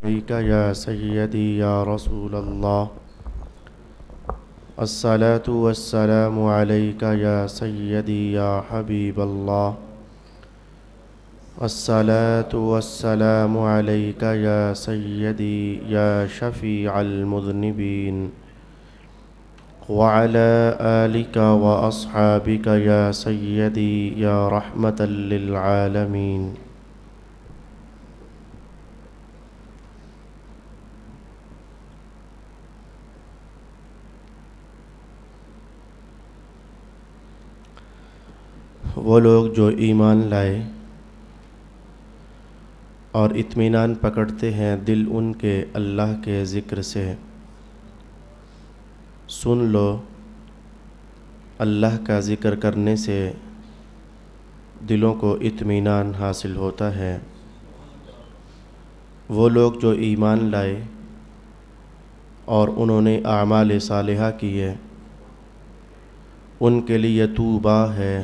عليك يا سيدي يا رسول الله الصلاة والسلام عليك يا سيدي يا حبيب الله الصلاة والسلام عليك يا سيدي يا شفيع المذنبين وعلى آلك وأصحابك يا سيدي يا رحمة للعالمين. وہ لوگ جو ایمان لائے اور اطمینان پکڑتے ہیں دل ان کے اللہ کے ذکر سے، سن لو اللہ کا ذکر کرنے سے دلوں کو اطمینان حاصل ہوتا ہے۔ وہ لوگ جو ایمان لائے اور انہوں نے اعمال صالحہ کیے ان کے لیے طوبیٰ ہے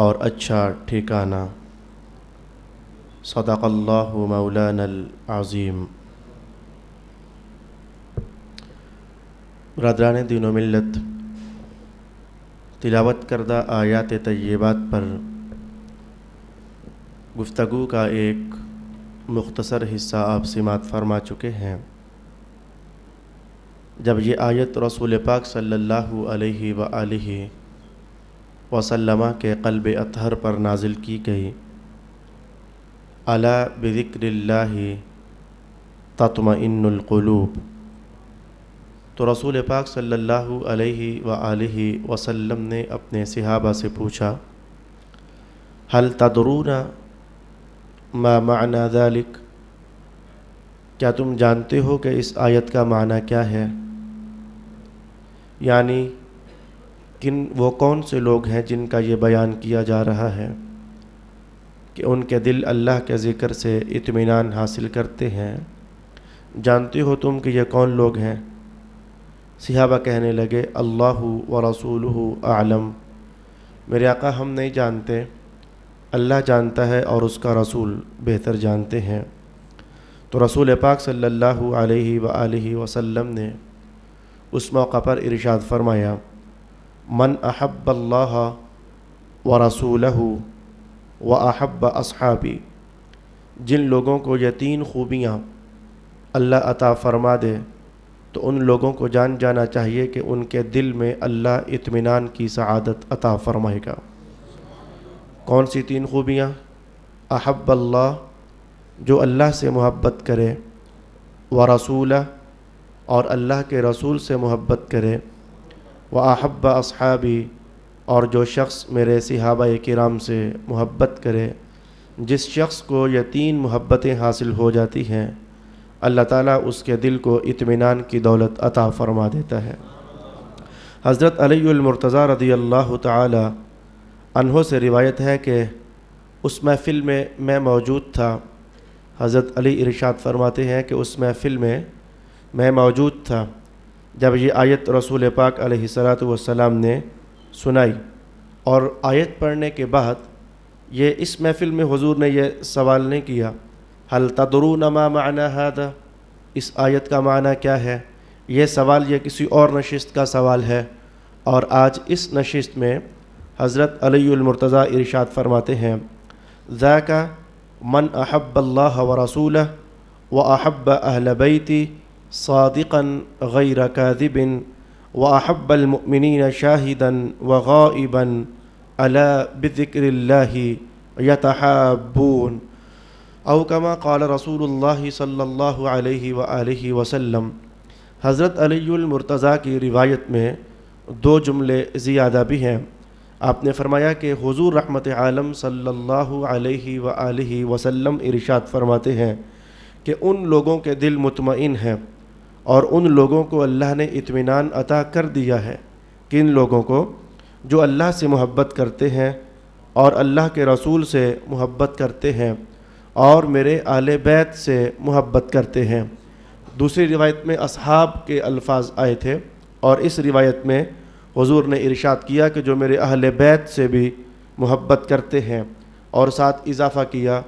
اور اچھا ٹھکانہ۔ صدق اللہ مولانا العظیم۔ برادران دین و ملت، تلاوت کردہ آیات طیبات پر گفتگو کا ایک مختصر حصہ آپ سماعت فرما چکے ہیں۔ جب یہ آیت رسول پاک صلی اللہ علیہ وآلہ وسلم کے قلب اطہر پر نازل کی گئی، الا بذکر اللہ تطمئن القلوب، تو رسول پاک صلی اللہ علیہ وآلہ وسلم نے اپنے صحابہ سے پوچھا، هل تدرون ما معنی ذلک، کیا تم جانتے ہو کہ اس آیت کا معنی کیا ہے؟ یعنی وہ کون سے لوگ ہیں جن کا یہ بیان کیا جا رہا ہے کہ ان کے دل اللہ کے ذکر سے اطمینان حاصل کرتے ہیں، جانتے ہو تم کہ یہ کون لوگ ہیں؟ صحابہ کہنے لگے، اللہ ورسولہ اعلم، میرے آقا ہم نہیں جانتے، اللہ جانتا ہے اور اس کا رسول بہتر جانتے ہیں۔ تو رسول پاک صلی اللہ علیہ وآلہ وسلم نے اس موقع پر ارشاد فرمایا، من احب اللہ ورسولہ واحب اصحابی، جن لوگوں کو یہ تین خوبیاں اللہ عطا فرما دے تو ان لوگوں کو جان جانا چاہیے کہ ان کے دل میں اللہ اطمینان کی سعادت عطا فرمائے گا۔ کون سی تین خوبیاں؟ احب اللہ، جو اللہ سے محبت کرے، ورسولہ، اور اللہ کے رسول سے محبت کرے، وَأَحَبَّ أَصْحَابِي، اور جو شخص میرے صحابہ کرام سے محبت کرے۔ جس شخص کو یہ تین محبتیں حاصل ہو جاتی ہیں اللہ تعالیٰ اس کے دل کو اطمینان کی دولت عطا فرما دیتا ہے۔ حضرت علی المرتضیٰ رضی اللہ تعالی عنہ سے روایت ہے کہ اس محفل میں میں موجود تھا۔ حضرت علی ارشاد فرماتے ہیں کہ اس محفل میں موجود تھا جب یہ آیت رسول پاک علیہ السلام نے سنائی، اور آیت پڑھنے کے بعد یہ اس محفل میں حضور نے یہ سوال نہیں کیا، هل تدرون ما معنی هذا، اس آیت کا معنی کیا ہے؟ یہ سوال یہ کسی اور نشست کا سوال ہے۔ اور آج اس نشست میں حضرت علی المرتضیٰ ارشاد فرماتے ہیں، ذاک من احب اللہ ورسولہ واحب اہل بیتی صادقا غیر کاذب وأحب المؤمنین شاہدا وغائبا الا بذکر اللہ یتحابون او کما قال رسول اللہ صلی اللہ علیہ وآلہ وسلم۔ حضرت علی المرتضیٰ کی روایت میں دو جملے زیادہ بھی ہیں۔ آپ نے فرمایا کہ حضور رحمت عالم صلی اللہ علیہ وآلہ وسلم ارشاد فرماتے ہیں کہ ان لوگوں کے دل مطمئن ہیں اور ان لوگوں کو اللہ نے اطمینان عطا کر دیا ہے، کن لوگوں کو؟ جو اللہ سے محبت کرتے ہیں اور اللہ کے رسول سے محبت کرتے ہیں اور میرے اہل بیت سے محبت کرتے ہیں۔ دوسری روایت میں اصحاب کے الفاظ آئے تھے، اور اس روایت میں حضور نے ارشاد کیا کہ جو میرے اہل بیت سے بھی محبت کرتے ہیں، اور ساتھ اضافہ کیا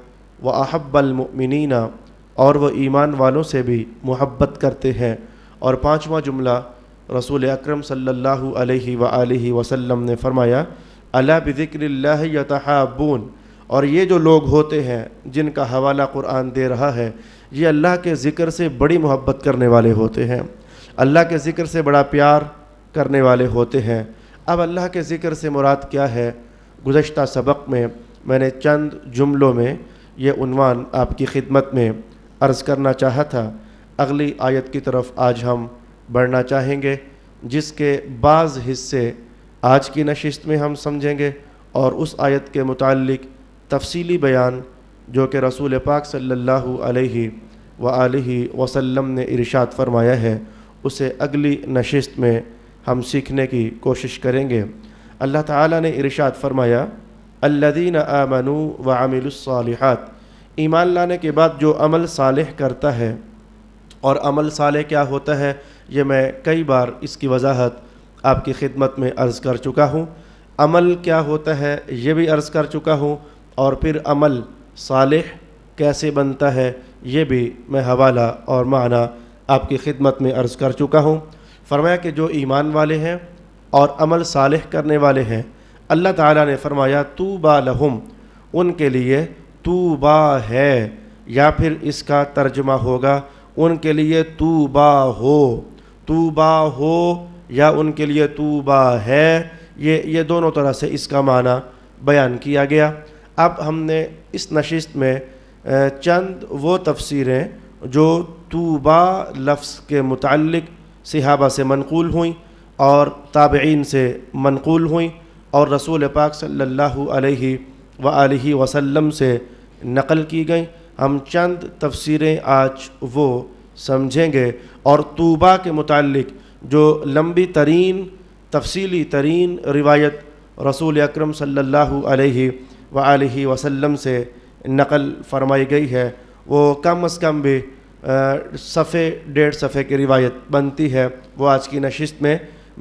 وَأَحَبَّ الْمُؤْمِنِينَ، اور وہ ایمان والوں سے بھی محبت کرتے ہیں۔ اور پانچواں جملہ رسول اکرم صلی اللہ علیہ وآلہ وسلم نے فرمایا الا بذکر اللہ یتحابون، اور یہ جو لوگ ہوتے ہیں جن کا حوالہ قرآن دے رہا ہے، یہ اللہ کے ذکر سے بڑی محبت کرنے والے ہوتے ہیں، اللہ کے ذکر سے بڑا پیار کرنے والے ہوتے ہیں۔ اب اللہ کے ذکر سے مراد کیا ہے؟ گزشتہ سبق میں نے چند جملوں میں یہ عنوان آپ کی خدمت میں عرض کرنا چاہا تھا۔ اگلی آیت کی طرف آج ہم بڑھنا چاہیں گے، جس کے بعض حصے آج کی نشست میں ہم سمجھیں گے، اور اس آیت کے متعلق تفصیلی بیان جو کہ رسول پاک صلی اللہ علیہ وآلہ وسلم نے ارشاد فرمایا ہے، اسے اگلی نشست میں ہم سیکھنے کی کوشش کریں گے۔ اللہ تعالیٰ نے ارشاد فرمایا الذین آمنوا وعملوا الصالحات، ایمان لانے کے بعد جو عمل صالح کرتا ہے، اور عمل صالح کیا ہوتا ہے یہ میں کئی بار اس کی وضاحت آپ کی خدمت میں عرض کر چکا ہوں۔ عمل کیا ہوتا ہے یہ بھی عرض کر چکا ہوں، اور پھر عمل صالح کیسے بنتا ہے یہ بھی میں حوالہ اور معنی آپ کی خدمت میں عرض کر چکا ہوں۔ فرمایا کہ جو ایمان والے ہیں اور عمل صالح کرنے والے ہیں، اللہ تعالیٰ نے فرمایا طوبیٰ لہم، ان کے لیے طوبیٰ ہے، یا پھر اس کا ترجمہ ہوگا ان کے لیے طوبیٰ ہو یا ان کے لیے طوبیٰ ہے، یہ دونوں طرح سے اس کا معنی بیان کیا گیا۔ اب ہم نے اس نشست میں چند وہ تفسیریں جو طوبیٰ لفظ کے متعلق صحابہ سے منقول ہوئیں اور تابعین سے منقول ہوئیں اور رسول پاک صلی اللہ علیہ وآلہ وسلم سے نقل کی گئیں، ہم چند تفسیریں آج وہ سمجھیں گے۔ اور طوبیٰ کے متعلق جو لمبی ترین تفصیلی ترین روایت رسول اکرم صلی اللہ علیہ وآلہ وسلم سے نقل فرمائی گئی ہے، وہ کم از کم بھی صفحے 1.5 صفحے کی روایت بنتی ہے، وہ آج کی نشست میں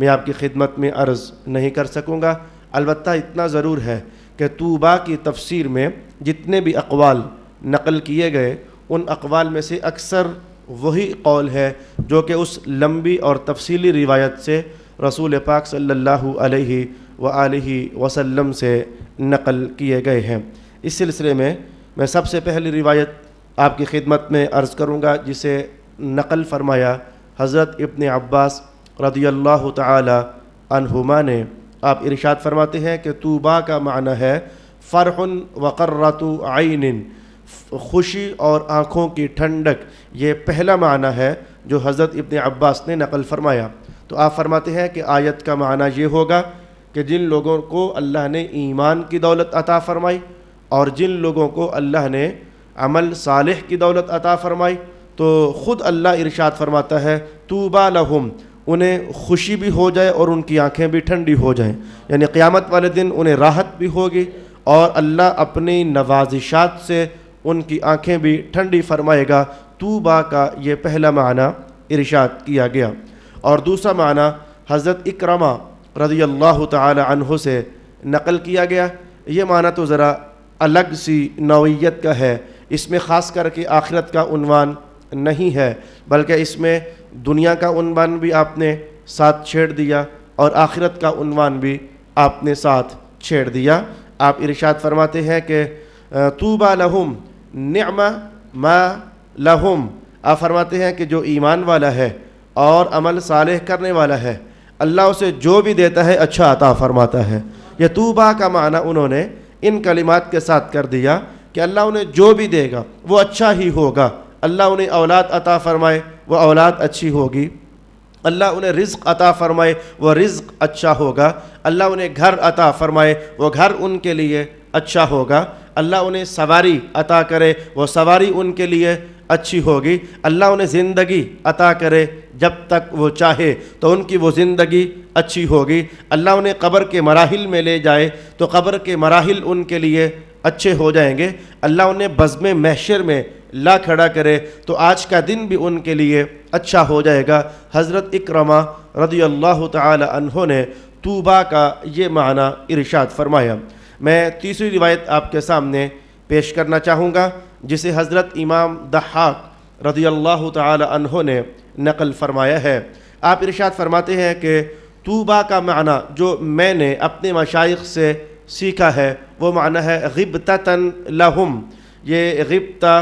آپ کی خدمت میں عرض نہیں کر سکوں گا۔ البتہ اتنا ضرور ہے کہ طوبیٰ کی تفسیر میں جتنے بھی اقوال نقل کیے گئے، ان اقوال میں سے اکثر وہی قول ہے جو کہ اس لمبی اور تفصیلی روایت سے رسول پاک صلی اللہ علیہ وآلہ وسلم سے نقل کیے گئے ہیں۔ اس سلسلے میں سب سے پہلی روایت آپ کی خدمت میں عرض کروں گا، جسے نقل فرمایا حضرت ابن عباس رضی اللہ تعالی عنہما نے۔ آپ ارشاد فرماتے ہیں کہ طوبیٰ کا معنی ہے فرح وقرۃ عین، خوشی اور آنکھوں کی ٹھنڈک، یہ پہلا معنی ہے جو حضرت ابن عباس نے نقل فرمایا۔ تو آپ فرماتے ہیں کہ آیت کا معنی یہ ہوگا کہ جن لوگوں کو اللہ نے ایمان کی دولت عطا فرمائی اور جن لوگوں کو اللہ نے عمل صالح کی دولت عطا فرمائی، تو خود اللہ ارشاد فرماتا ہے طوبیٰ لہم، انہیں خوشی بھی ہو جائے اور ان کی آنکھیں بھی ٹھنڈی ہو جائیں، یعنی قیامت والے دن انہیں راحت بھی ہوگی اور اللہ اپنی نوازشات سے ان کی آنکھیں بھی ٹھنڈی فرمائے گا۔ طوبیٰ کا یہ پہلا معنی ارشاد کیا گیا۔ اور دوسرا معنی حضرت اکرمہ رضی اللہ تعالی عنہ سے نقل کیا گیا۔ یہ معنی تو ذرا الگ سی نوعیت کا ہے، اس میں خاص کر کے آخرت کا عنوان نہیں ہے، بلکہ اس میں دنیا کا عنوان بھی آپ نے ساتھ چھیڑ دیا اور آخرت کا عنوان بھی آپ نے ساتھ چھیڑ دیا۔ آپ ارشاد فرماتے ہیں کہ طوبیٰ لہم نعم ما لہم آپ فرماتے ہیں کہ جو ایمان والا ہے اور عمل صالح کرنے والا ہے اللہ اسے جو بھی دیتا ہے اچھا عطا فرماتا ہے۔ یہ طوبیٰ کا معنی انہوں نے ان کلمات کے ساتھ کر دیا کہ اللہ انہیں جو بھی دے گا وہ اچھا ہی ہوگا۔ اللہ انہیں اولاد عطا فرمائے وہ اولاد اچھی ہوگی، اللہ انہیں رزق عطا فرمائے وہ رزق اچھا ہوگا، اللہ انہیں گھر عطا فرمائے وہ گھر ان کے لیے اچھا ہوگا، اللہ انہیں سواری عطا کرے وہ سواری ان کے لیے اچھی ہوگی، اللہ انہیں زندگی عطا کرے جب تک وہ چاہے تو ان کی وہ زندگی اچھی ہوگی، اللہ انہیں قبر کے مراحل میں لے جائے تو قبر کے مراحل ان کے لیے اچھے ہو جائیں گے، اللہ انہیں بزم محشر میں لا کھڑا کرے تو آج کا دن بھی ان کے لیے اچھا ہو جائے گا۔ حضرت اکرمہ رضی اللہ تعالی عنہ نے طوبیٰ کا یہ معنی ارشاد فرمایا۔ میں تیسری روایت آپ کے سامنے پیش کرنا چاہوں گا جسے حضرت امام ضحاک رضی اللہ تعالی عنہ نے نقل فرمایا ہے۔ آپ ارشاد فرماتے ہیں کہ طوبیٰ کا معنی جو میں نے اپنے مشائخ سے سیکھا ہے وہ معنی ہے غبتۃً لہم۔ یہ غبطہ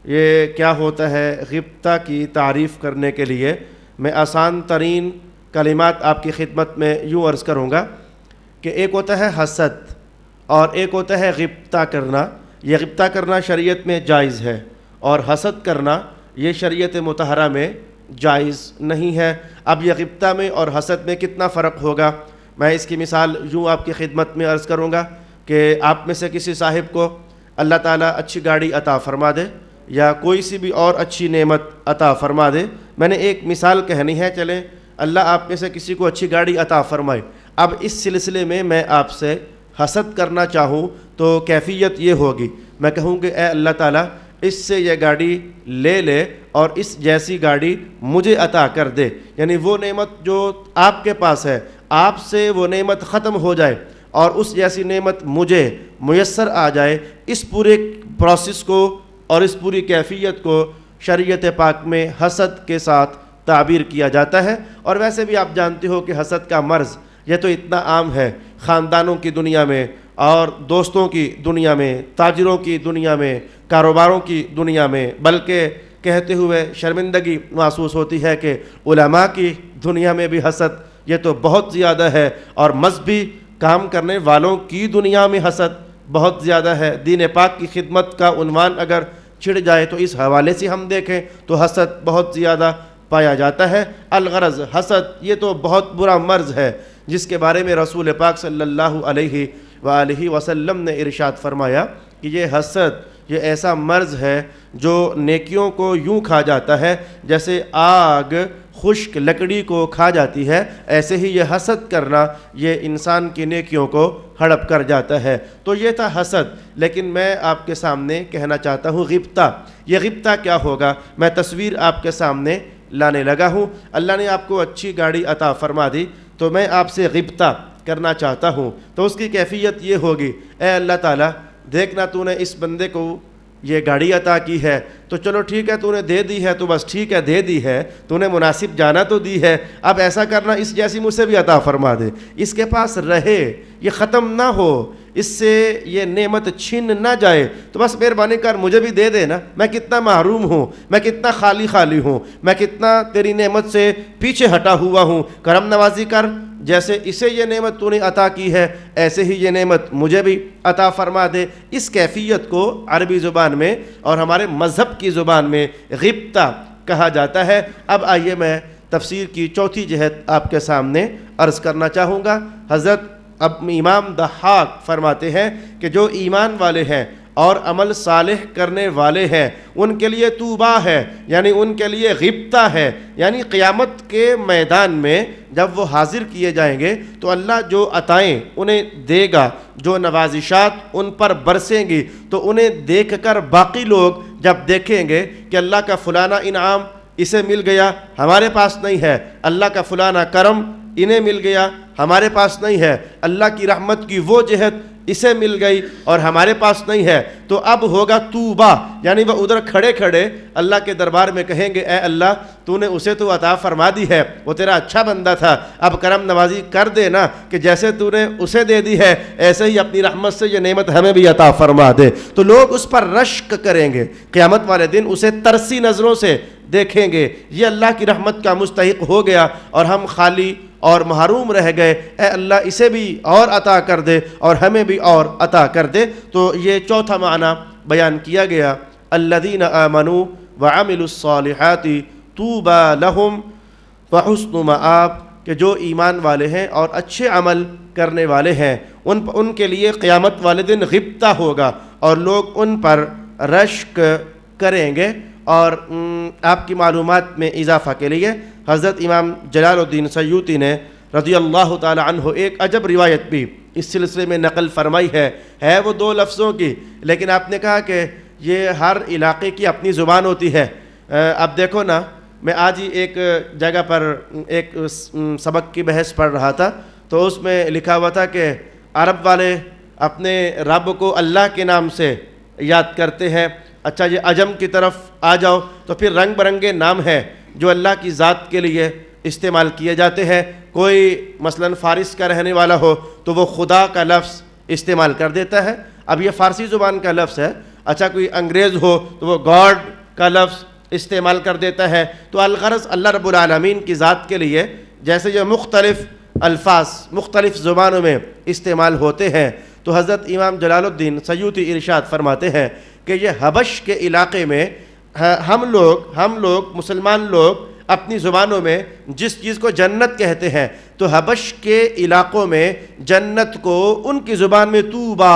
یہ کیا ہوتا ہے؟ غبطہ کی تعریف کرنے کے لیے میں آسان ترین کلمات آپ کی خدمت میں یوں عرض کروں گا کہ ایک ہوتا ہے حسد اور ایک ہوتا ہے غبطہ کرنا۔ یہ غبطہ کرنا شریعت میں جائز ہے اور حسد کرنا یہ شریعت مطہرہ میں جائز نہیں ہے۔ اب یہ غبطہ میں اور حسد میں کتنا فرق ہوگا؟ میں اس کی مثال یوں آپ کی خدمت میں عرض کروں گا کہ آپ میں سے کسی صاحب کو اللہ تعالیٰ اچھی گاڑی عطا فرما دے یا کوئی سی بھی اور اچھی نعمت عطا فرما دے۔ میں نے ایک مثال کہنی ہے، چلیں اللہ آپ میں سے کسی کو اچھی گاڑی عطا فرمائے۔ اب اس سلسلے میں آپ سے حسد کرنا چاہوں تو کیفیت یہ ہوگی، میں کہوں کہ اے اللہ تعالیٰ اس سے یہ گاڑی لے لے اور اس جیسی گاڑی مجھے عطا کر دے، یعنی وہ نعمت جو آپ کے پاس ہے آپ سے وہ نعمت ختم ہو جائے اور اس جیسی نعمت مجھے میسر آ جائے۔ اس پورے پروسیس کو اور اس پوری کیفیت کو شریعت پاک میں حسد کے ساتھ تعبیر کیا جاتا ہے۔ اور ویسے بھی آپ جانتے ہو کہ حسد کا مرض یہ تو اتنا عام ہے خاندانوں کی دنیا میں اور دوستوں کی دنیا میں، تاجروں کی دنیا میں، کاروباروں کی دنیا میں، بلکہ کہتے ہوئے شرمندگی محسوس ہوتی ہے کہ علماء کی دنیا میں بھی حسد یہ تو بہت زیادہ ہے اور مذہبی کام کرنے والوں کی دنیا میں حسد بہت زیادہ ہے۔ دین پاک کی خدمت کا عنوان اگر چھڑ جائے تو اس حوالے سے ہم دیکھیں تو حسد بہت زیادہ پایا جاتا ہے۔ الغرض حسد یہ تو بہت برا مرض ہے جس کے بارے میں رسول پاک صلی اللہ علیہ وآلہ وسلم نے ارشاد فرمایا کہ یہ حسد یہ ایسا مرض ہے جو نیکیوں کو یوں کھا جاتا ہے جیسے آگ خشک لکڑی کو کھا جاتی ہے، ایسے ہی یہ حسد کرنا یہ انسان کی نیکیوں کو ہڑپ کر جاتا ہے۔ تو یہ تھا حسد، لیکن میں آپ کے سامنے کہنا چاہتا ہوں غبطہ۔ یہ غبطہ کیا ہوگا؟ میں تصویر آپ کے سامنے لانے لگا ہوں۔ اللہ نے آپ کو اچھی گاڑی عطا فرما دی تو میں آپ سے غبطہ کرنا چاہتا ہوں، تو اس کی کیفیت یہ ہوگی، اے اللہ تعالیٰ دیکھنا تو نے اس بندے کو یہ گاڑی عطا کی ہے تو چلو ٹھیک ہے تو نے دے دی ہے تو بس ٹھیک ہے دے دی ہے، تو نے مناسب جانا تو دی ہے، اب ایسا کرنا اس جیسی مجھ سے بھی عطا فرما دے، اس کے پاس رہے، یہ ختم نہ ہو، اس سے یہ نعمت چھن نہ جائے، تو بس مہربانی کر مجھے بھی دے دے نا، میں کتنا محروم ہوں، میں کتنا خالی خالی ہوں، میں کتنا تیری نعمت سے پیچھے ہٹا ہوا ہوں، کرم نوازی کر، جیسے اسے یہ نعمت تو نے عطا کی ہے ایسے ہی یہ نعمت مجھے بھی عطا فرما دے۔ اس کیفیت کو عربی زبان میں اور ہمارے مذہب کی زبان میں غبطہ کہا جاتا ہے۔ اب آئیے میں تفسیر کی چوتھی جہت آپ کے سامنے عرض کرنا چاہوں گا۔ حضرت اب امام ضحاک فرماتے ہیں کہ جو ایمان والے ہیں اور عمل صالح کرنے والے ہیں ان کے لیے طوبیٰ ہے، یعنی ان کے لیے غبطہ ہے، یعنی قیامت کے میدان میں جب وہ حاضر کیے جائیں گے تو اللہ جو عطائیں انہیں دے گا، جو نوازشات ان پر برسیں گی، تو انہیں دیکھ کر باقی لوگ جب دیکھیں گے کہ اللہ کا فلانا انعام اسے مل گیا ہمارے پاس نہیں ہے، اللہ کا فلانا کرم انہیں مل گیا، ہمارے پاس نہیں ہے، اللہ کی رحمت کی وہ جہت اسے مل گئی اور ہمارے پاس نہیں ہے، تو اب ہوگا توبہ، یعنی وہ ادھر کھڑے کھڑے اللہ کے دربار میں کہیں گے اے اللہ تو نے اسے تو عطا فرما دی ہے، وہ تیرا اچھا بندہ تھا، اب کرم نوازی کر دے نا کہ جیسے تو نے اسے دے دی ہے ایسے ہی اپنی رحمت سے یہ نعمت ہمیں بھی عطا فرما دے۔ تو لوگ اس پر رشک کریں گے، قیامت والے دن اسے ترسی نظروں سے دیکھیں گے، یہ اللہ کی رحمت کا مستحق ہو گیا اور ہم خالی اور محروم رہ گئے، اے اللہ اسے بھی اور عطا کر دے اور ہمیں بھی اور عطا کر دے۔ تو یہ چوتھا معنی بیان کیا گیا، الذین آمنوا وعملوا الصالحات طوبی لہم وحسن مآب، کہ جو ایمان والے ہیں اور اچھے عمل کرنے والے ہیں ان کے لیے قیامت والے دن غبطہ ہوگا اور لوگ ان پر رشک کریں گے۔ اور آپ کی معلومات میں اضافہ کے لیے حضرت امام جلال الدین سیوطی نے رضی اللہ تعالی عنہ ایک عجب روایت بھی اس سلسلے میں نقل فرمائی ہے وہ 2 لفظوں کی، لیکن آپ نے کہا کہ یہ ہر علاقے کی اپنی زبان ہوتی ہے۔ اب دیکھو نا، میں آج ہی ایک جگہ پر ایک سبق کی بحث پڑھ رہا تھا، تو اس میں لکھا ہوا تھا کہ عرب والے اپنے رب کو اللہ کے نام سے یاد کرتے ہیں۔ اچھا یہ عجم کی طرف آ جاؤ تو پھر رنگ برنگے نام ہیں جو اللہ کی ذات کے لیے استعمال کیے جاتے ہیں۔ کوئی مثلا فارس کا رہنے والا ہو تو وہ خدا کا لفظ استعمال کر دیتا ہے، اب یہ فارسی زبان کا لفظ ہے۔ اچھا کوئی انگریز ہو تو وہ گاڈ کا لفظ استعمال کر دیتا ہے۔ تو الغرض اللہ رب العالمین کی ذات کے لیے جیسے یہ مختلف الفاظ مختلف زبانوں میں استعمال ہوتے ہیں، تو حضرت امام جلال الدین سیوطی ارشاد فرماتے ہیں کہ یہ حبش کے علاقے میں ہم لوگ مسلمان لوگ اپنی زبانوں میں جس چیز کو جنت کہتے ہیں، تو حبش کے علاقوں میں جنت کو ان کی زبان میں طوبا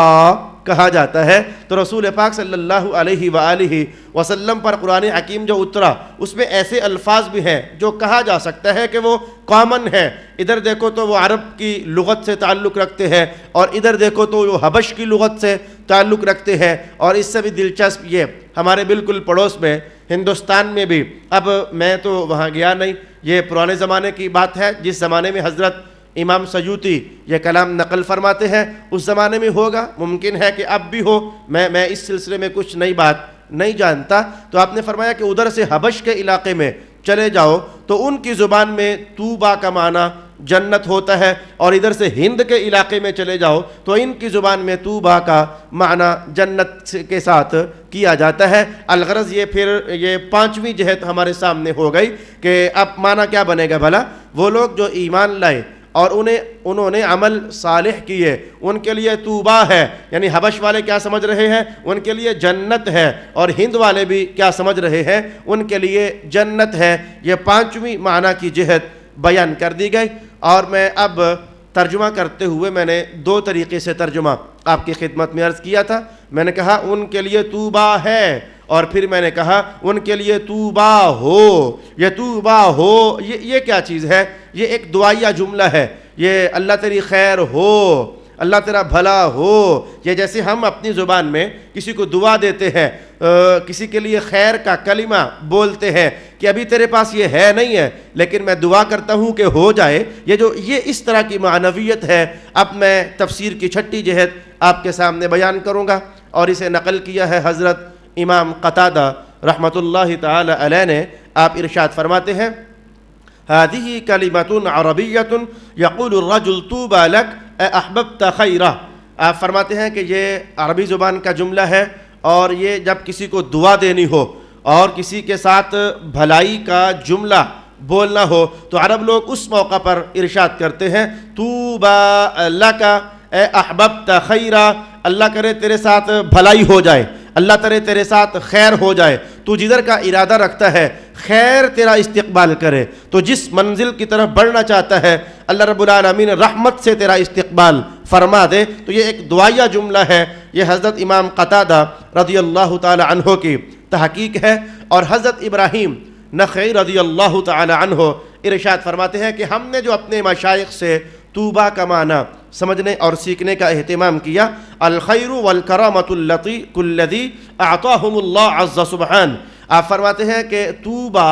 کہا جاتا ہے۔ تو رسول پاک صلی اللہ علیہ وآلہ وسلم پر قرآن حکیم جو اترا اس میں ایسے الفاظ بھی ہیں جو کہا جا سکتا ہے کہ وہ کامن ہے، ادھر دیکھو تو وہ عرب کی لغت سے تعلق رکھتے ہیں اور ادھر دیکھو تو وہ حبش کی لغت سے تعلق رکھتے ہیں۔ اور اس سے بھی دلچسپ یہ ہمارے بالکل پڑوس میں ہندوستان میں بھی، اب میں تو وہاں گیا نہیں، یہ پرانے زمانے کی بات ہے، جس زمانے میں حضرت امام سیوطی یہ کلام نقل فرماتے ہیں اس زمانے میں ہوگا، ممکن ہے کہ اب بھی ہو، میں اس سلسلے میں کچھ نئی بات نہیں جانتا۔ تو آپ نے فرمایا کہ ادھر سے حبش کے علاقے میں چلے جاؤ تو ان کی زبان میں طوبا کا معنی جنت ہوتا ہے، اور ادھر سے ہند کے علاقے میں چلے جاؤ تو ان کی زبان میں طوبا کا معنی جنت کے ساتھ کیا جاتا ہے۔ الغرض یہ پھر یہ 5ویں جہت ہمارے سامنے ہو گئی کہ اب معنی کیا بنے گا بھلا، وہ لوگ جو ایمان لائے اور انہوں نے عمل صالح کیے ان کے لیے طوبا ہے، یعنی حبش والے کیا سمجھ رہے ہیں، ان کے لیے جنت ہے، اور ہند والے بھی کیا سمجھ رہے ہیں، ان کے لیے جنت ہے۔ یہ 5ویں معنی کی جہت بیان کر دی گئی۔ اور میں اب ترجمہ کرتے ہوئے میں نے 2 طریقے سے ترجمہ آپ کی خدمت میں عرض کیا تھا۔ میں نے کہا ان کے لیے طوبا ہے، اور پھر میں نے کہا ان کے لیے طوبا ہو۔ یہ طوبا ہو یہ کیا چیز ہے، یہ ایک دعائیہ جملہ ہے، یہ اللہ تیری خیر ہو، اللہ تیرا بھلا ہو۔ یہ جیسے ہم اپنی زبان میں کسی کو دعا دیتے ہیں، کسی کے لیے خیر کا کلمہ بولتے ہیں کہ ابھی تیرے پاس یہ ہے نہیں ہے لیکن میں دعا کرتا ہوں کہ ہو جائے، یہ اس طرح کی معنویت ہے۔ اب میں تفسیر کی 6ٹھی جہت آپ کے سامنے بیان کروں گا، اور اسے نقل کیا ہے حضرت امام قتادہ رحمۃ اللہ تعالی علیہ نے۔ آپ ارشاد فرماتے ہیں هذه كلمة عربية يقول الرجل طوبى لك احببت خيرا۔ آپ فرماتے ہیں کہ یہ عربی زبان کا جملہ ہے، اور یہ جب کسی کو دعا دینی ہو اور کسی کے ساتھ بھلائی کا جملہ بولنا ہو تو عرب لوگ اس موقع پر ارشاد کرتے ہیں طوبى لك اے احببت خیرا، اللہ کرے تیرے ساتھ بھلائی ہو جائے، اللہ کرے تیرے ساتھ خیر ہو جائے۔ تو جدھر کا ارادہ رکھتا ہے خیر تیرا استقبال کرے، تو جس منزل کی طرف بڑھنا چاہتا ہے اللہ رب العالمین رحمت سے تیرا استقبال فرما دے۔ تو یہ ایک دعائیہ جملہ ہے، یہ حضرت امام قتادہ رضی اللہ تعالی عنہ کی تحقیق ہے۔ اور حضرت ابراہیم نخعی رضی اللہ تعالی عنہ ارشاد فرماتے ہیں کہ ہم نے جو اپنے مشائخ سے طوبا کا معنی سمجھنے اور سیکھنے کا اہتمام کیا، الخیر والکرامۃ الذی اعطاہم اللہ عز سبحان۔ آپ فرماتے ہیں کہ طوبا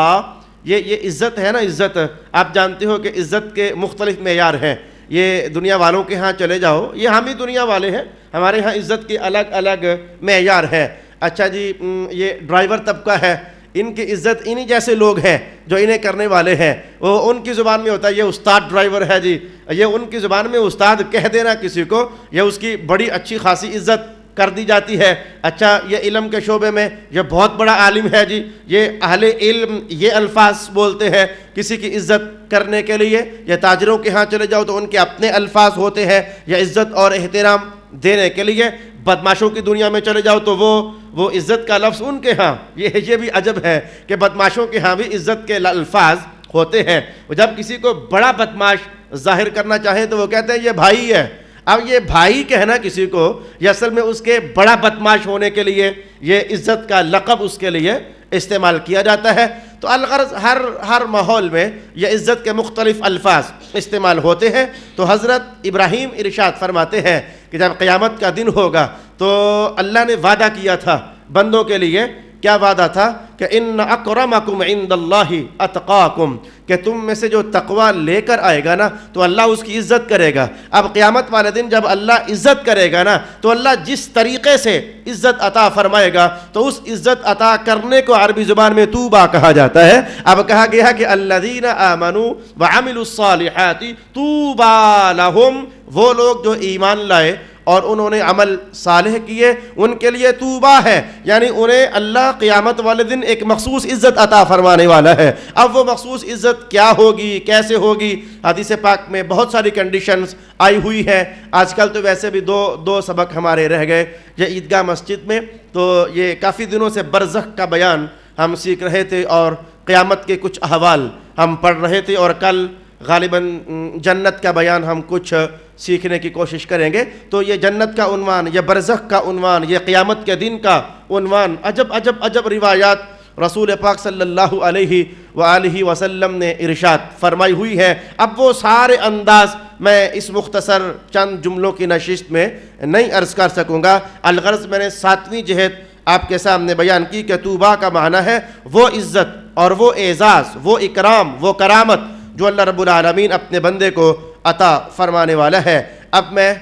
یہ عزت ہے نا، عزت آپ جانتے ہو کہ عزت کے مختلف معیار ہیں. یہ دنیا والوں کے ہاں چلے جاؤ، یہ ہم ہی دنیا والے ہیں، ہمارے ہاں عزت کے الگ الگ معیار ہیں. اچھا جی، یہ ڈرائیور طبقہ ہے، ان کی عزت انہی جیسے لوگ ہیں جو انہیں کرنے والے ہیں. وہ ان کی زبان میں ہوتا ہے یہ استاد ڈرائیور ہے جی، یہ ان کی زبان میں استاد کہہ دینا کسی کو، یہ اس کی بڑی اچھی خاصی عزت کر دی جاتی ہے. اچھا، یہ علم کے شعبے میں یہ بہت بڑا عالم ہے جی، یہ اہل علم، یہ الفاظ بولتے ہیں کسی کی عزت کرنے کے لیے. یہ تاجروں کے ہاں چلے جاؤ تو ان کے اپنے الفاظ ہوتے ہیں یہ عزت اور احترام دینے کے لیے. بدماشوں کی دنیا میں چلے جاؤ تو وہ عزت کا لفظ ان کے ہاں، یہ بھی عجب ہے کہ بدماشوں کے ہاں بھی عزت کے الفاظ ہوتے ہیں. جب کسی کو بڑا بدماش ظاہر کرنا چاہیں تو وہ کہتے ہیں یہ بھائی ہے. اب یہ بھائی کہنا کسی کو، یہ اصل میں اس کے بڑا بدماش ہونے کے لیے یہ عزت کا لقب اس کے لیے استعمال کیا جاتا ہے. تو الغرض ہر ماحول میں یہ عزت کے مختلف الفاظ استعمال ہوتے ہیں. تو حضرت ابراہیم ارشاد فرماتے ہیں کہ جب قیامت کا دن ہوگا تو اللہ نے وعدہ کیا تھا بندوں کے لیے. کیا وعدہ تھا؟ کہ ان اکرمکم عند اللہ اتقاکم، کہ تم میں سے جو تقوی لے کر آئے گا نا تو اللہ اس کی عزت کرے گا. اب قیامت والے دن جب اللہ عزت کرے گا نا تو اللہ جس طریقے سے عزت عطا فرمائے گا تو اس عزت عطا کرنے کو عربی زبان میں طوبیٰ کہا جاتا ہے. اب کہا گیا کہ الذین آمنوا وعملوا الصالحات طوبیٰ لہم، وہ لوگ جو ایمان لائے اور انہوں نے عمل صالح کیے ان کے لیے طوبیٰ ہے، یعنی انہیں اللہ قیامت والے دن ایک مخصوص عزت عطا فرمانے والا ہے. اب وہ مخصوص عزت کیا ہوگی، کیسے ہوگی؟ حدیث پاک میں بہت ساری کنڈیشنز آئی ہوئی ہیں. آج کل تو ویسے بھی دو سبق ہمارے رہ گئے یہ عیدگاہ مسجد میں، تو یہ کافی دنوں سے برزخ کا بیان ہم سیکھ رہے تھے اور قیامت کے کچھ احوال ہم پڑھ رہے تھے، اور کل غالباً جنت کا بیان ہم کچھ سیکھنے کی کوشش کریں گے. تو یہ جنت کا عنوان، یہ برزخ کا عنوان، یہ قیامت کے دن کا عنوان، عجب روایات رسول پاک صلی اللہ علیہ وآلہ وسلم نے ارشاد فرمائی ہوئی ہے. اب وہ سارے انداز میں اس مختصر چند جملوں کی نشست میں نہیں عرض کر سکوں گا. الغرض میں نے 7ویں جہت آپ کے سامنے بیان کی کہ طوبیٰ کا معنی ہے وہ عزت اور وہ اعزاز، وہ اکرام، وہ کرامت جو اللہ رب العالمین اپنے بندے کو عطا فرمانے والا ہے. اب میں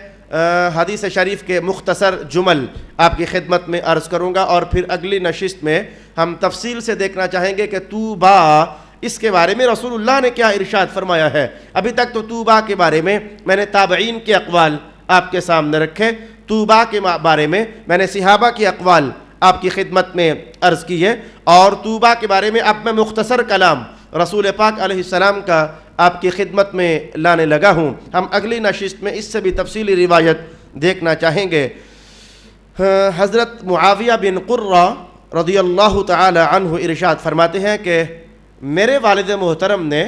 حدیث شریف کے مختصر جمل آپ کی خدمت میں عرض کروں گا اور پھر اگلی نشست میں ہم تفصیل سے دیکھنا چاہیں گے کہ طوبیٰ اس کے بارے میں رسول اللہ نے کیا ارشاد فرمایا ہے. ابھی تک تو طوبیٰ کے بارے میں نے تابعین کے اقوال آپ کے سامنے رکھے، طوبیٰ کے بارے میں نے صحابہ کے اقوال آپ کی خدمت میں عرض کی ہے، اور طوبیٰ کے بارے میں اب میں مختصر کلام رسول پاک علیہ السلام کا آپ کی خدمت میں لانے لگا ہوں. ہم اگلی نشست میں اس سے بھی تفصیلی روایت دیکھنا چاہیں گے. حضرت معاویہ بن قرہ رضی اللہ تعالی عنہ ارشاد فرماتے ہیں کہ میرے والد محترم نے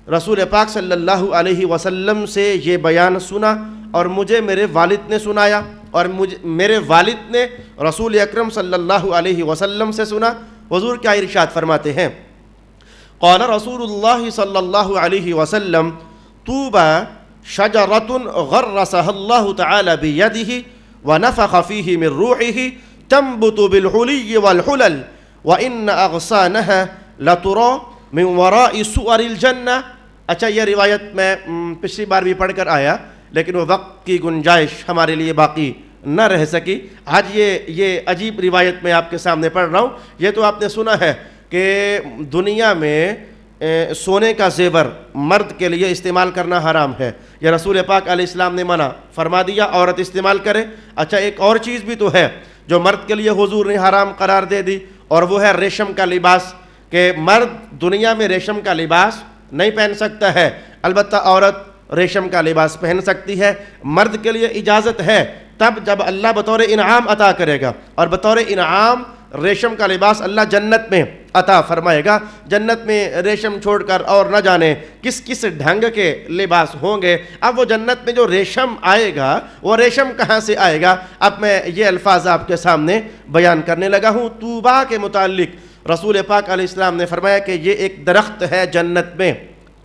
رسول پاک صلی اللہ علیہ وسلم سے یہ بیان سنا اور مجھے میرے والد نے سنایا، اور میرے والد نے رسول اکرم صلی اللہ علیہ وسلم سے سنا. حضور کیا ارشاد فرماتے ہیں؟ قال رسول اللہ صلی اللہ علیہ وسلم طوبیٰ شجرۃ غرسها اللہ تعالی بیدہ ونفخ فیہ من روحہ تنبت بالحلی والحلل وان اغصانها لترى من وراء سور الجنہ. اچھا، یہ روایت میں پچھلی بار بھی پڑھ کر آیا لیکن وہ وقت کی گنجائش ہمارے لیے باقی نہ رہ سکی. آج یہ عجیب روایت میں آپ کے سامنے پڑھ رہا ہوں. یہ تو آپ نے سنا ہے کہ دنیا میں سونے کا زیور مرد کے لیے استعمال کرنا حرام ہے، یہ رسول پاک علیہ السلام نے منع فرما دیا عورت استعمال کرے. اچھا، ایک اور چیز بھی تو ہے جو مرد کے لیے حضور نے حرام قرار دے دی، اور وہ ہے ریشم کا لباس، کہ مرد دنیا میں ریشم کا لباس نہیں پہن سکتا ہے، البتہ عورت ریشم کا لباس پہن سکتی ہے. مرد کے لیے اجازت ہے تب جب اللہ بطور انعام عطا کرے گا، اور بطور انعام ریشم کا لباس اللہ جنت میں عطا فرمائے گا. جنت میں ریشم چھوڑ کر اور نہ جانے کس کس ڈھنگ کے لباس ہوں گے. اب وہ جنت میں جو ریشم آئے گا وہ ریشم کہاں سے آئے گا؟ اب میں یہ الفاظ آپ کے سامنے بیان کرنے لگا ہوں. طوبیٰ کے متعلق رسول پاک علیہ السلام نے فرمایا کہ یہ ایک درخت ہے جنت میں.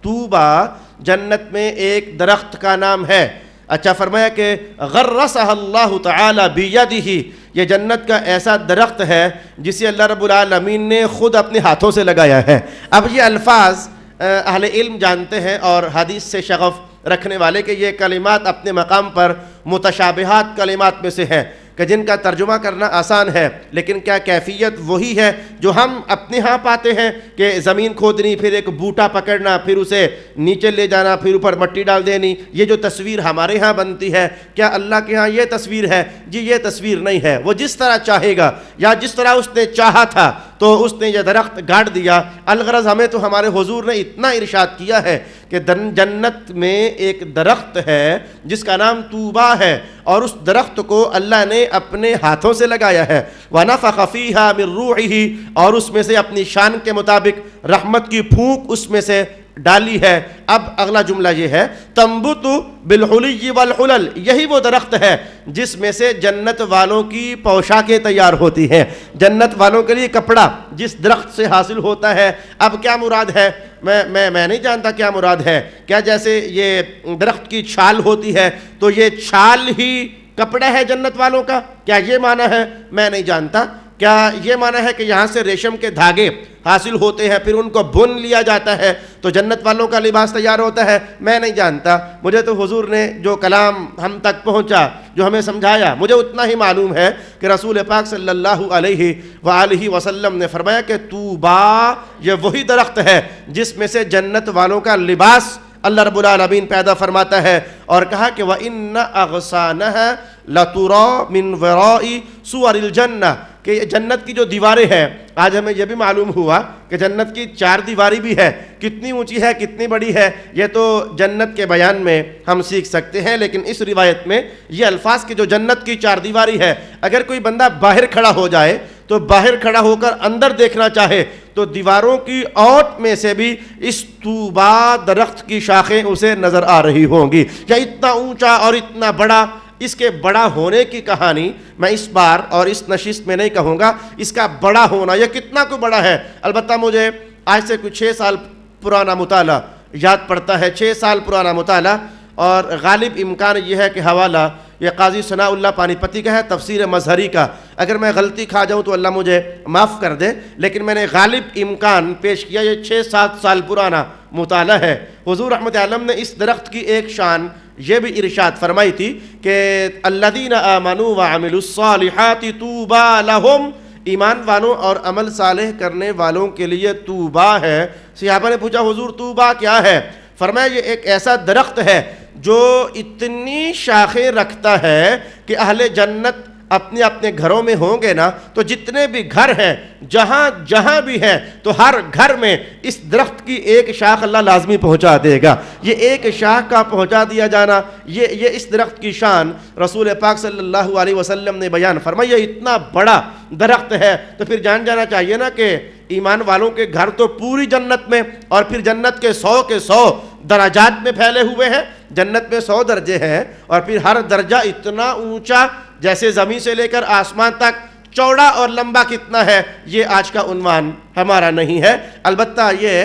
طوبیٰ جنت میں ایک درخت کا نام ہے. اچھا، فرمایا کہ غرسها اللہ تعالی بیدہ، یہ جنت کا ایسا درخت ہے جسے اللہ رب العالمین نے خود اپنے ہاتھوں سے لگایا ہے۔ اب یہ الفاظ اہل علم جانتے ہیں اور حدیث سے شغف رکھنے والے کہ یہ کلمات اپنے مقام پر متشابہات کلمات میں سے ہیں کہ جن کا ترجمہ کرنا آسان ہے، لیکن کیا کیفیت وہی ہے جو ہم اپنے ہاں پاتے ہیں کہ زمین کھودنی، پھر ایک بوٹا پکڑنا، پھر اسے نیچے لے جانا، پھر اوپر مٹی ڈال دینی، یہ جو تصویر ہمارے ہاں بنتی ہے کیا اللہ کے ہاں یہ تصویر ہے؟ جی یہ تصویر نہیں ہے۔ وہ جس طرح چاہے گا یا جس طرح اس نے چاہا تھا تو اس نے یہ درخت گاڑ دیا۔ الغرض ہمیں تو ہمارے حضور نے اتنا ارشاد کیا ہے کہ جنت میں ایک درخت ہے جس کا نام طوبیٰ ہے، اور اس درخت کو اللہ نے اپنے ہاتھوں سے لگایا ہے۔ وَنَفَخَ فِيهَا مِن رُوحِهِ، اور اس میں سے اپنی شان کے مطابق رحمت کی پھونک اس میں سے ڈالی ہے۔ اب اگلا جملہ یہ ہے تنبت بالحلی والحلل، یہی وہ درخت ہے جس میں سے جنت والوں کی پوشاکیں تیار ہوتی ہیں، جنت والوں کے لیے کپڑا جس درخت سے حاصل ہوتا ہے۔ اب کیا مراد ہے؟ میں نہیں جانتا کیا مراد ہے۔ کیا جیسے یہ درخت کی چھال ہوتی ہے تو یہ چھال ہی کپڑا ہے جنت والوں کا؟ کیا یہ معنی ہے؟ میں نہیں جانتا۔ کیا یہ معنی ہے کہ یہاں سے ریشم کے دھاگے حاصل ہوتے ہیں، پھر ان کو بن لیا جاتا ہے تو جنت والوں کا لباس تیار ہوتا ہے؟ میں نہیں جانتا۔ مجھے تو حضور نے جو کلام ہم تک پہنچا، جو ہمیں سمجھایا، مجھے اتنا ہی معلوم ہے کہ رسول پاک صلی اللہ علیہ وآلہ وسلم نے فرمایا کہ طوبیٰ یہ وہی درخت ہے جس میں سے جنت والوں کا لباس اللہ رب العالمین پیدا فرماتا ہے، اور کہا کہ وَإِنَّ أَغْصَانَهَا لَتُرَى مِنْ وَرَاءِ سُوَرِ الْجَنَّةِ، کہ جنت کی جو دیواریں ہیں، آج ہمیں یہ بھی معلوم ہوا کہ جنت کی 4 دیواری بھی ہے۔ کتنی اونچی ہے، کتنی بڑی ہے، یہ تو جنت کے بیان میں ہم سیکھ سکتے ہیں، لیکن اس روایت میں یہ الفاظ کہ جو جنت کی 4 دیواری ہے، اگر کوئی بندہ باہر کھڑا ہو جائے تو باہر کھڑا ہو کر اندر دیکھنا چاہے تو دیواروں کی اوٹ میں سے بھی اس طوبیٰ درخت کی شاخیں اسے نظر آ رہی ہوں گی۔ یا اتنا اونچا اور اتنا بڑا، اس کے بڑا ہونے کی کہانی میں اس بار اور اس نشست میں نہیں کہوں گا، اس کا بڑا ہونا یہ کتنا کو بڑا ہے۔ البتہ مجھے آج سے کچھ 6 سال پرانا مطالعہ یاد پڑتا ہے، 6 سال پرانا مطالعہ، اور غالب امکان یہ ہے کہ حوالہ یہ قاضی ثناء اللہ پانی پتی کا ہے، تفسیر مظہری کا۔ اگر میں غلطی کھا جاؤں تو اللہ مجھے معاف کر دے، لیکن میں نے غالب امکان پیش کیا، یہ 6-7 سال پرانا مطالعہ ہے۔ حضور رحمت عالم نے اس درخت کی ایک شان یہ بھی ارشاد فرمائی تھی کہ الذین آمنوا وعملوا الصالحات طوبیٰ لہم، ایمان والوں اور عمل صالح کرنے والوں کے لیے طوبیٰ ہے۔ صحابہ نے پوچھا حضور طوبیٰ کیا ہے؟ فرمایا یہ ایک ایسا درخت ہے جو اتنی شاخیں رکھتا ہے کہ اہل جنت اپنے اپنے گھروں میں ہوں گے نا تو جتنے بھی گھر ہیں، جہاں جہاں بھی ہیں، تو ہر گھر میں اس درخت کی ایک شاخ اللہ لازمی پہنچا دے گا۔ یہ ایک شاخ کا پہنچا دیا جانا، یہ اس درخت کی شان رسول پاک صلی اللہ علیہ وسلم نے بیان فرمایا۔ یہ اتنا بڑا درخت ہے تو پھر جان جانا چاہیے نا کہ ایمان والوں کے گھر تو پوری جنت میں، اور پھر جنت کے 100 درجات میں پھیلے ہوئے ہیں۔ جنت میں 100 درجے ہیں، اور پھر ہر درجہ اتنا اونچا جیسے زمین سے لے کر آسمان تک، چوڑا اور لمبا کتنا ہے یہ آج کا عنوان ہمارا نہیں ہے۔ البتہ یہ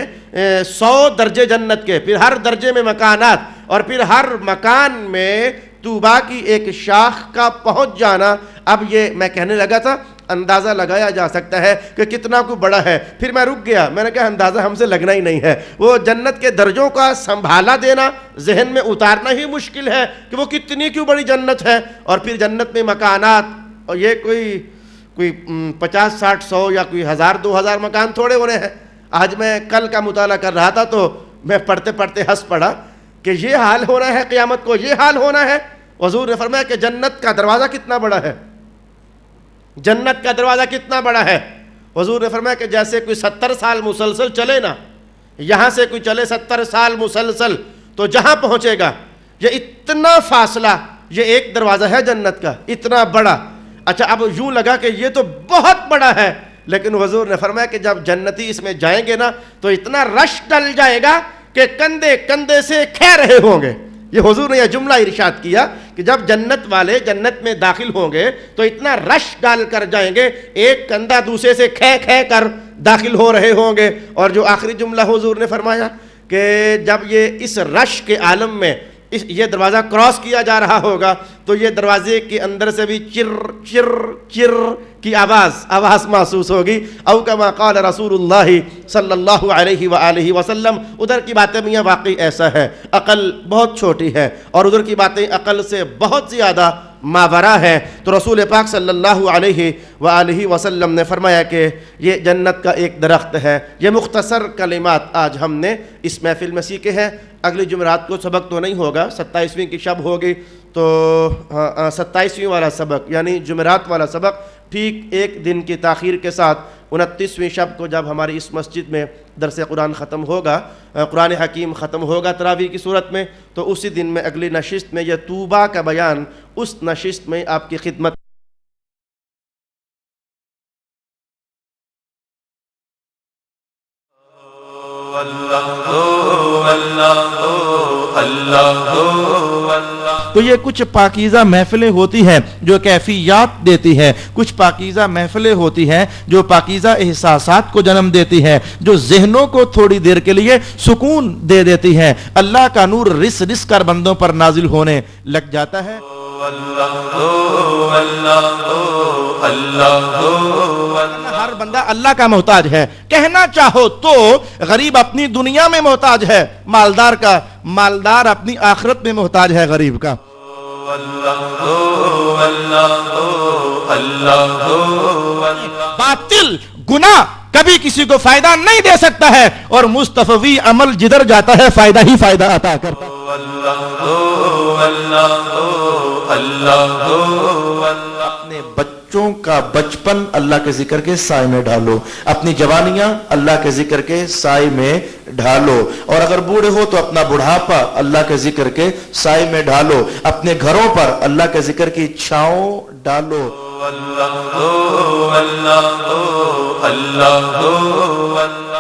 100 درجے جنت کے، پھر ہر درجے میں مکانات، اور پھر ہر مکان میں طوبیٰ کی ایک شاخ کا پہنچ جانا۔ اب یہ میں کہنے لگا تھا اندازہ لگایا جا سکتا ہے کہ کتنا کو بڑا ہے، پھر میں رک گیا، میں نے کہا اندازہ ہم سے لگنا ہی نہیں ہے۔ وہ جنت کے درجوں کا سنبھالا دینا، ذہن میں اتارنا ہی مشکل ہے کہ وہ کتنی کیوں بڑی جنت ہے، اور پھر جنت میں مکانات، اور یہ کوئی 50, 60, 100 یا کوئی 1000, 2000 مکان تھوڑے ہونے ہیں۔ آج میں کل کا مطالعہ کر رہا تھا تو میں پڑھتے پڑھتے ہنس پڑا کہ یہ حال ہونا ہے قیامت کو، یہ حال ہونا ہے۔ حضور نے فرمایا کہ جنت کا دروازہ کتنا بڑا ہے، جنت کا دروازہ کتنا بڑا ہے۔ حضور نے فرمایا کہ جیسے کوئی 70 سال مسلسل چلے نا، یہاں سے کوئی چلے 70 سال مسلسل تو جہاں پہنچے گا، یہ اتنا فاصلہ، یہ ایک دروازہ ہے جنت کا، اتنا بڑا۔ اچھا اب یوں لگا کہ یہ تو بہت بڑا ہے، لیکن حضور نے فرمایا کہ جب جنتی اس میں جائیں گے نا تو اتنا رش ڈل جائے گا کہ کندھے کندھے سے کھہ رہے ہوں گے۔ یہ حضور نے یہ جملہ ارشاد کیا کہ جب جنت والے جنت میں داخل ہوں گے تو اتنا رش ڈال کر جائیں گے، ایک کندھا دوسرے سے کھہ کھہ کر داخل ہو رہے ہوں گے۔ اور جو آخری جملہ حضور نے فرمایا کہ جب یہ اس رش کے عالم میں یہ دروازہ کراس کیا جا رہا ہوگا تو یہ دروازے کے اندر سے بھی چر چر چر کی آواز محسوس ہوگی. او کما قال رسول اللہ صلی اللہ علیہ وآلہ وسلم. ادھر کی باتیں میاں واقعی ایسا ہے، عقل بہت چھوٹی ہے اور ادھر کی باتیں عقل سے بہت زیادہ ماورا ہے. تو رسول پاک صلی اللہ علیہ وآلہ وسلم نے فرمایا کہ یہ جنت کا ایک درخت ہے. یہ مختصر کلمات آج ہم نے اس محفل میں سیکھے ہیں. اگلی جمعرات کو سبق تو نہیں ہوگا، 27ویں کی شب ہوگی تو 27ویں والا سبق یعنی جمعرات والا سبق ٹھیک ایک دن کی تاخیر کے ساتھ 29ویں شب کو جب ہماری اس مسجد میں درس قرآن ختم ہوگا، قرآن حکیم ختم ہوگا تراویح کی صورت میں، تو اسی دن میں اگلی نشست میں یہ توبہ کا بیان اس نشست میں آپ کی خدمت تو یہ کچھ پاکیزہ محفلیں ہوتی ہیں جو کیفیات دیتی ہیں، کچھ پاکیزہ محفلیں ہوتی ہیں جو پاکیزہ احساسات کو جنم دیتی ہیں، جو ذہنوں کو تھوڑی دیر کے لیے سکون دے دیتی ہیں. اللہ کا نور رس رس کر بندوں پر نازل ہونے لگ جاتا ہے. ہر بندہ اللہ کا محتاج ہے. کہنا چاہو تو غریب اپنی دنیا میں محتاج ہے، مالدار اپنی آخرت میں محتاج ہے غریب کا. باطل گناہ کبھی کسی کو فائدہ نہیں دے سکتا ہے اور مستفوی عمل جدھر جاتا ہے فائدہ ہی فائدہ عطا کرتا ہے. اپنے بچوں کا بچپن اللہ کے ذکر کے سائے میں ڈھالو، اپنی جوانیاں اللہ کے ذکر کے سائے میں ڈھالو، اور اگر بوڑھے ہو تو اپنا بڑھاپا اللہ کے ذکر کے سائے میں ڈھالو. اپنے گھروں پر اللہ کے ذکر کی چھاؤں ڈالو. اللہ